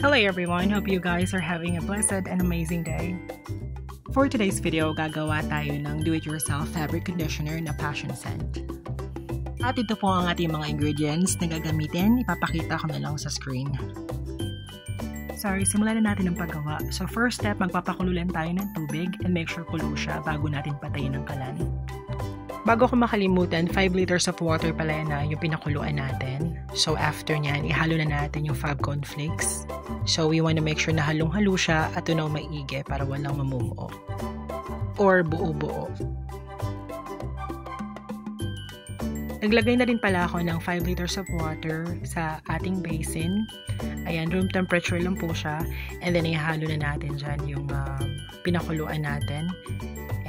Hello everyone, hope you guys are having a blessed and amazing day. For today's video, gagawa tayo ng do-it-yourself fabric conditioner na passion scent. At ito po ang ating mga ingredients na gagamitin, ipapakita ko na lang sa screen. Simulan na natin ang paggawa. So first step, magpapakulo lang tayo ng tubig and make sure kulo siya bago natin patayin ang kalan. Bago ko makalimutan, 5 liters of water pala na yung pinakuluan natin. So after nyan, ihalo na natin yung fab cornflakes. So we want to make sure na halong-halo siya at tunaw maigi para walang mamumuo. Or buo-buo. Naglagay na rin pala ako ng 5 liters of water sa ating basin. Ayan, room temperature lang po siya. And then ihalo na natin dyan yung pinakuluan natin.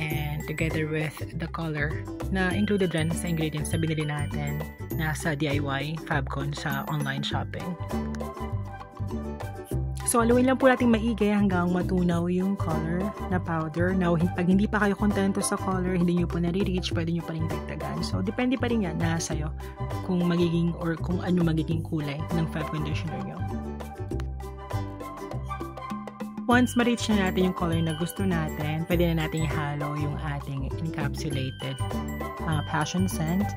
And together with the color na included dyan sa ingredients na binili natin nasa DIY Fabcon sa online shopping. So, haluin lang po natin maigi hanggang matunaw yung color na powder. Now, pag hindi pa kayo kontento sa color, hindi nyo po nare-reach, pwede nyo pa rin dagdagan. So, depende pa rin yan na sa'yo kung magiging or kung ano magiging kulay ng fab conditioner nyo. Once ma-reach na natin yung color na gusto natin, pwede na natin ihalo yung ating encapsulated passion scent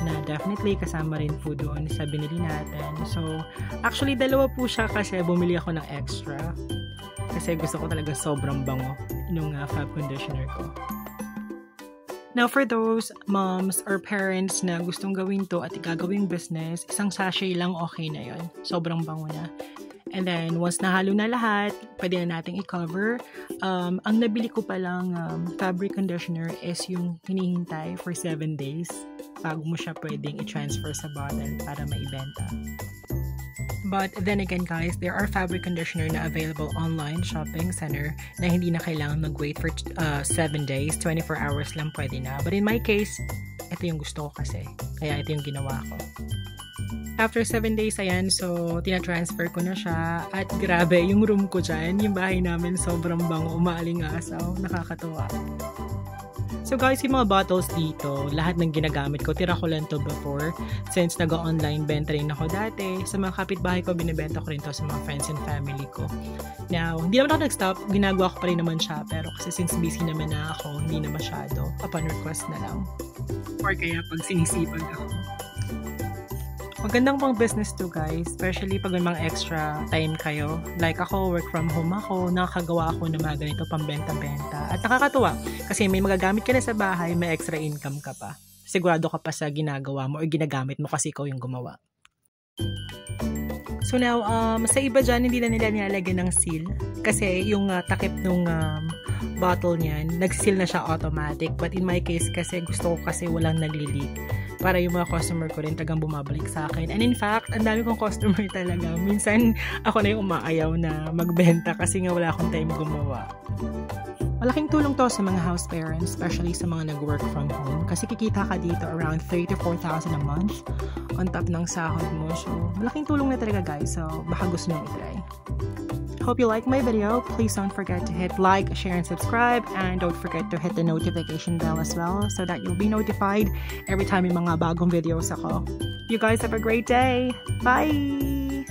na definitely kasama rin po doon sa binili natin. So, actually dalawa po siya kasi bumili ako ng extra kasi gusto ko talaga sobrang bango nung fab conditioner ko. Now, for those moms or parents na gustong gawin to at gagawing business, isang sachet lang okay na yon. Sobrang bango na. And then, once nahalo na lahat, pwede na nating i-cover. Ang nabili ko palang fabric conditioner is yung hinihintay for 7 days bago mo siya pwedeng i-transfer sa bottle para maibenta. But then again guys, there are fabric conditioner na available online shopping center na hindi na kailangan mag-wait for 7 days, 24 hours lang pwede na. But in my case, ito yung gusto ko kasi. Kaya ito yung ginawa ko. After 7 days, ayan, so tina-transfer ko na siya at grabe, yung room ko dyan, yung bahay namin sobrang bango, umaaling-asaw, nakakatuwa. So guys, yung mga bottles dito, lahat ng ginagamit ko, tira ko lang to before since nag-online benta rin ako dati. Sa mga kapitbahay ko, binibenta ko rin to sa mga friends and family ko. Now, hindi naman ako nag-stop, ginagawa ko pa rin naman siya, pero kasi since busy naman na ako, hindi na masyado, upon request na lang. Or kaya pag sinisipag ako. Magandang pang business to guys, especially pag may mga extra time kayo. Like ako, work from home ako, nakakagawa ako ng mga ganito pambenta-benta. At nakakatuwa, kasi may magagamit ka na sa bahay, may extra income ka pa. Sigurado ka pa sa ginagawa mo o ginagamit mo kasi ikaw yung gumawa. So now, sa iba dyan, hindi na nila nilalagyan ng seal. Kasi yung takip ng bottle niyan, nag-seal na siya automatic. But in my case, kasi gusto ko kasi walang nagli-leak. Para yung mga customer ko rin tagang bumabalik sa akin. And in fact, ang dami kong customer talaga. Minsan, ako na yung umaayaw na magbenta kasi nga wala akong time gumawa. Malaking tulong to sa mga house parents, especially sa mga nag-work from home. Kasi kikita ka dito around 3,000 to 4,000 a month on top ng sahod mo. So, malaking tulong na talaga guys. So, baka gusto nyo i-try. Hope you like my video. Please don't forget to hit like, share, and subscribe. And don't forget to hit the notification bell as well so that you'll be notified every time may mga bagong videos ako. You guys have a great day. Bye!